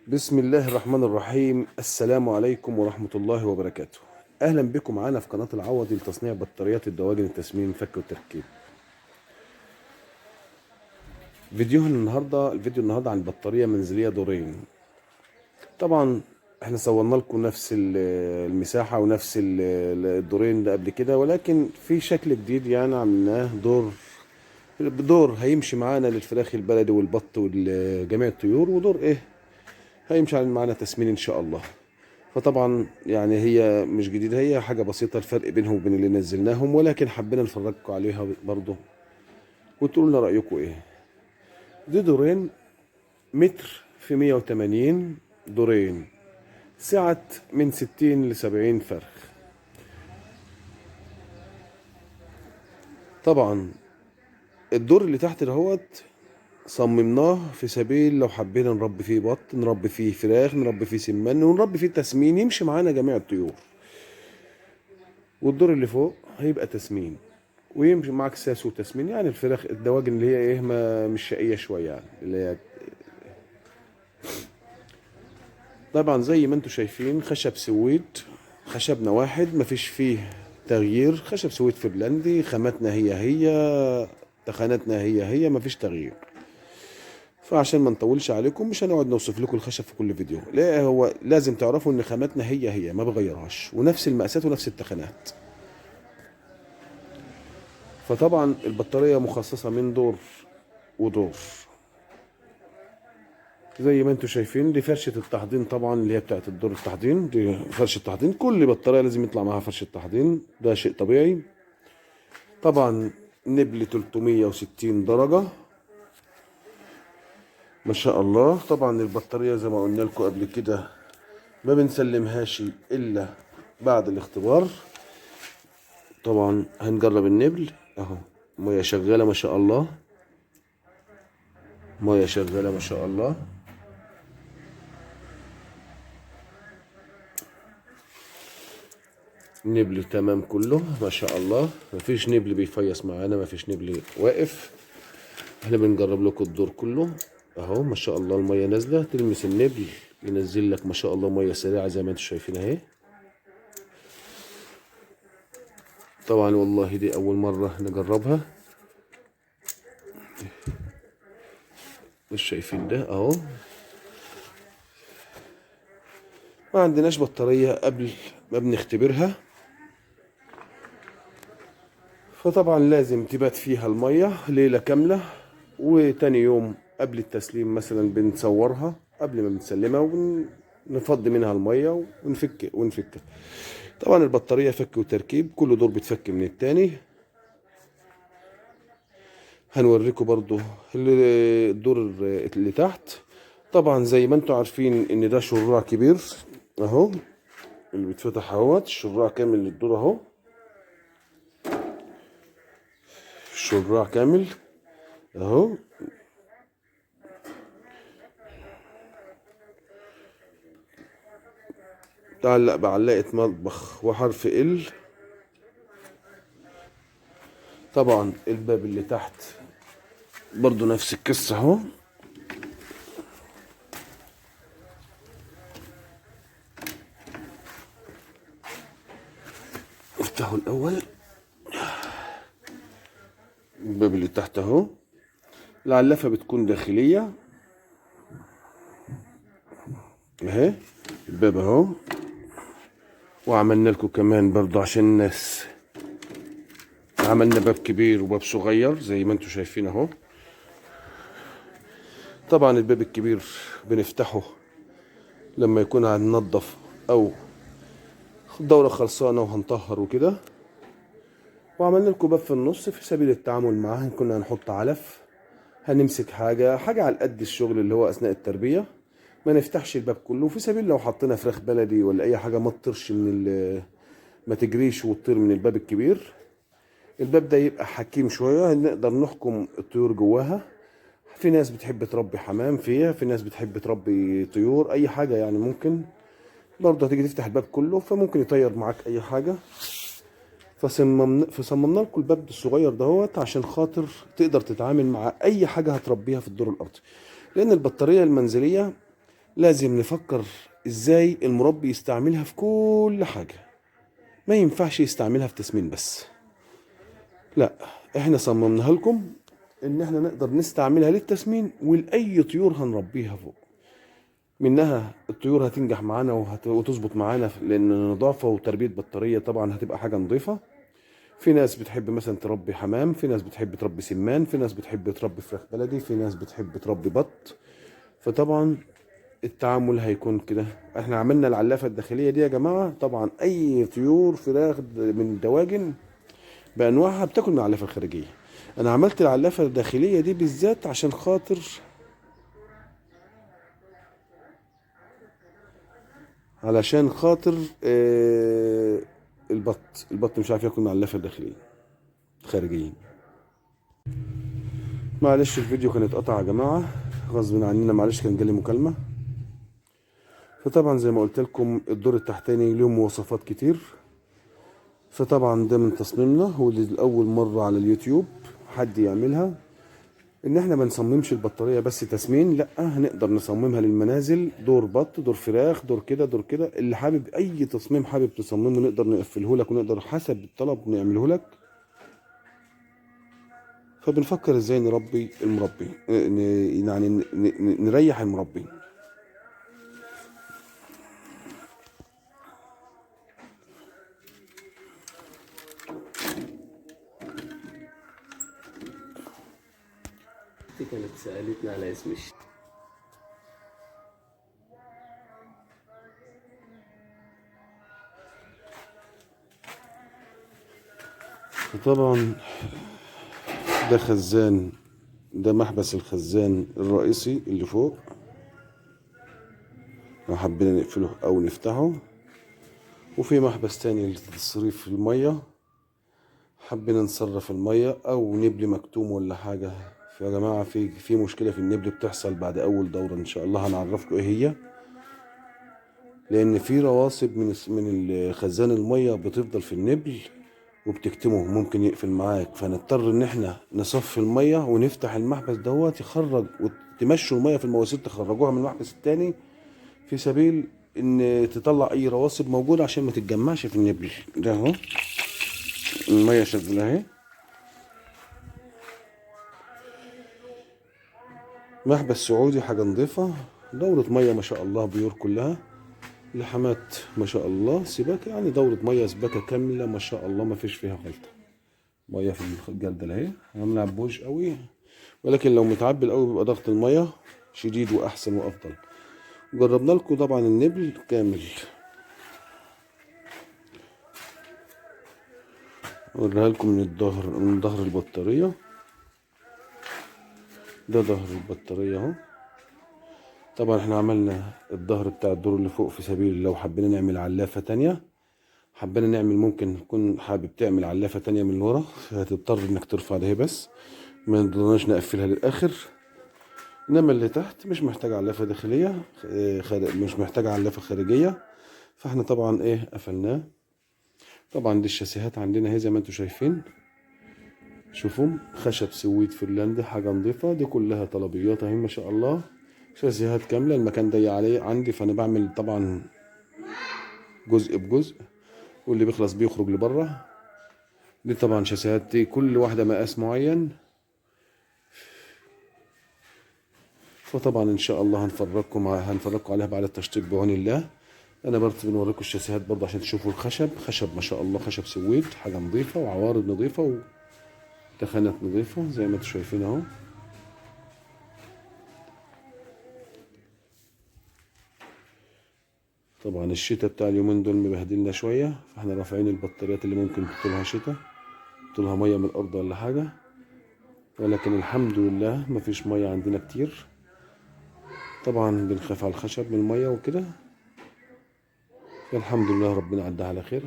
بسم الله الرحمن الرحيم. السلام عليكم ورحمة الله وبركاته. أهلا بكم معنا في قناة العوضي لتصنيع بطاريات الدواجن التسمين فك وتركيب. الفيديو النهاردة عن بطارية منزلية دورين. طبعا احنا صورنا لكم نفس المساحة ونفس الدورين ده قبل كده، ولكن في شكل جديد يعني عملناه دور هيمشي معانا للفراخ البلدي والبط وجميع الطيور، ودور هيمشي معانا تسمين ان شاء الله. فطبعا يعني هي مش جديدة، هي حاجة بسيطة الفرق بينهم وبين اللي نزلناهم، ولكن حبينا نفرجكم عليها برضه وتقولوا لنا رأيكم ايه. دي دورين متر في 180 دورين، سعة من 60 ل 70 فرخ. طبعا الدور اللي تحت دهوت صممناه في سبيل لو حبينا نربي فيه بط، نربي فيه فراخ، نربي فيه سمان، ونربي فيه تسمين يمشي معانا جميع الطيور. والدور اللي فوق هيبقى تسمين ويمشي معاك ساس وتسمين، يعني الفراخ الدواجن اللي هي ما مش شقيه شويه، يعني اللي هي طبعا زي ما انتم شايفين خشب سويد، خشبنا واحد مفيش فيه تغيير، خشب سويد فنلندي، خاماتنا هي تخاناتنا هي مفيش تغيير. فعشان ما نطولش عليكم مش هنقعد نوصف لكم الخشب في كل فيديو، لا هو لازم تعرفوا ان خاماتنا هي ما بغيرهاش، ونفس المقاسات ونفس التخانات. فطبعا البطارية مخصصة من دور ودور زي ما انتم شايفين. دي فرشة التحضير طبعا اللي هي بتاعت الدور التحضير، دي فرشة تحضير، كل بطارية لازم يطلع معاها فرشة تحضير، ده شيء طبيعي. طبعا نبل 360 درجة ما شاء الله. طبعا البطارية زي ما قلنا لكم قبل كده ما بنسلمهاش الا بعد الاختبار. طبعا هنجرب النبل اهو، ميه شغالة ما شاء الله، ميه شغالة ما شاء الله. نبل تمام كله ما شاء الله، مفيش نبل بيفيص معانا، مفيش نبل واقف. احنا بنجرب لكم الدور كله اهو ما شاء الله، الميه نازله تلمس النبل ينزل لك ما شاء الله ميه سريعه زي ما انتم شايفين اهي. طبعا والله دي اول مره نجربها، مش شايفين ده اهو. ما عندناش بطاريه قبل ما بنختبرها، فطبعا لازم تبات فيها الميه ليله كامله، وتاني يوم قبل التسليم مثلا بنصورها قبل ما بنسلمها ونفضي منها الميه ونفكها. طبعا البطاريه فك وتركيب، كل دور بتفك من التاني. هنوريكم برضو الدور اللي تحت. طبعا زي ما انتم عارفين ان ده شراع كبير اهو اللي بيتفتح اهوت، الشراع كامل للدور اهو، الشراع كامل اهو. تعلق بعلاقة مطبخ وحرف ال. طبعا الباب اللي تحت برضو نفس القصة اهو. افتحوا الاول الباب اللي تحت اهو، العلافة بتكون داخلية اهي، الباب اهو. وعملنا لكم كمان برضو عشان الناس، عملنا باب كبير وباب صغير زي ما انتم شايفين اهو. طبعا الباب الكبير بنفتحه لما يكون هننضف او الدورة خلصانة وهنطهر وكده. وعملنا لكم باب في النص في سبيل التعامل معاه، كنا هنحط علف، هنمسك حاجة على قد الشغل اللي هو أثناء التربية، ما نفتحش الباب كله في سبيل لو حطينا فراخ بلدي ولا أي حاجة ما تطيرش ما تجريش وتطير من الباب الكبير. الباب ده يبقى حكيم شوية، نقدر نحكم الطيور جواها. في ناس بتحب تربي حمام فيها، في ناس بتحب تربي طيور، أي حاجة يعني ممكن برضه هتيجي تفتح الباب كله فممكن يطير معاك أي حاجة. فصممنا لكم الباب الصغير دهوت عشان خاطر تقدر تتعامل مع اي حاجه هتربيها في الدور الارضي، لان البطاريه المنزليه لازم نفكر ازاي المربي يستعملها في كل حاجة. ما ينفعش يستعملها في تسمين بس، لا، احنا صممناها لكم ان احنا نقدر نستعملها للتسمين ولأي طيور هنربيها فوق منها. الطيور هتنجح معانا وتظبط معانا، لان نظافة وتربية بطارية طبعا هتبقى حاجة نظيفة. في ناس بتحب مثلا تربي حمام، في ناس بتحب تربي سمان، في ناس بتحب تربي فراخ بلدي، في ناس بتحب تربي بط. فطبعا التعامل هيكون كده. احنا عملنا العلافة الداخلية دي يا جماعة، طبعا اي طيور فراخ من الدواجن بانواعها بتاكل من العلافة الخارجية. انا عملت العلافة الداخلية دي بالذات عشان خاطر علشان خاطر البط مش عارف ياكل من العلافة الداخلية الخارجية. معلش الفيديو كان اتقطع يا جماعة غصب عننا، معلش كان جالي مكالمة. فطبعا زي ما قلت لكم الدور التحتاني له مواصفات كتير. فطبعا ده من تصميمنا، ودي لأول مرة على اليوتيوب حد يعملها. ان احنا ما نصممش البطارية بس تسمين، لا، هنقدر نصممها للمنازل، دور بط، دور فراخ، دور كده دور كده. اللي حابب اي تصميم حابب تصممه نقدر نقفله لك، ونقدر حسب الطلب نعمله لك. فبنفكر ازاي نربي المربي، يعني نريح المربي. دي كانت سألتني على اسم وطبعا ده خزان، ده محبس الخزان الرئيسي اللي فوق، لو حبينا نقفله او نفتحه. وفي محبس تاني لتصريف المية، حبينا نصرف المية او نبل مكتوم ولا حاجة. فيا جماعة في مشكلة في النبل بتحصل بعد اول دورة، ان شاء الله هنعرفكم ايه هي. لان في رواسب من خزان المية بتفضل في النبل وبتكتمه، ممكن يقفل معاك. فنضطر ان احنا نصفي المية ونفتح المحبس دوت يخرج، وتمشوا المية في المواسير تخرجوها من المحبس التاني، في سبيل ان تطلع اي رواسب موجودة عشان ما تتجمعش في النبل ده. اهو المية شغالة اهي. محبس سعودي حاجة نظيفة، دورة مية ما شاء الله، بيور كلها لحمات ما شاء الله، سباكة يعني دورة مية سباكة كاملة ما شاء الله، ما فيش فيها غلطة. مية في الجردل اهي، عاملة عبوش قوي، ولكن لو متعبل قوي بيبقى ضغط المية شديد واحسن وافضل. جربنا لكم طبعا النبل كامل، اوريها لكم من الظهر، من ظهر البطارية. ده ظهر البطارية اهو. طبعا احنا عملنا الظهر بتاع الدور اللي فوق في سبيل لو حبينا نعمل علافة تانية. حبينا نعمل، ممكن تكون حابب تعمل علافة تانية من ورا، هتضطر انك ترفع ده بس، ما نقدرناش نقفلها للاخر. انما اللي تحت مش محتاج علافة داخلية، مش محتاج علافة خارجية. فاحنا طبعا ايه قفلناه. طبعا دي الشاسيهات عندنا اهي زي ما انتم شايفين، شوفوا خشب سويد فنلندي حاجة نظيفة. دي كلها طلبيات اهي ما شاء الله، شاسيهات كاملة. المكان ضيق عليه عندي، فانا بعمل طبعا جزء بجزء، واللي بيخلص بيخرج لبره. دي طبعا شاسيهات دي كل واحدة مقاس معين. فطبعا ان شاء الله هنفرجكم عليها بعد التشطيب بعون الله. انا برضه بنوريكم الشاسيهات برضه عشان تشوفوا الخشب، خشب ما شاء الله، خشب سويد حاجة نظيفة، وعوارض نظيفة، وتخانات نظيفة زي ما انتم شايفين اهو. طبعا الشتاء بتاع اليومين دول مبهدلنا شوية، فاحنا رافعين البطاريات اللي ممكن طولها شتاء، طولها مية من الأرض ولا حاجة. ولكن الحمد لله مفيش مية عندنا كتير. طبعا بنخاف على الخشب من المية وكده، فالحمد لله ربنا عدها على خير.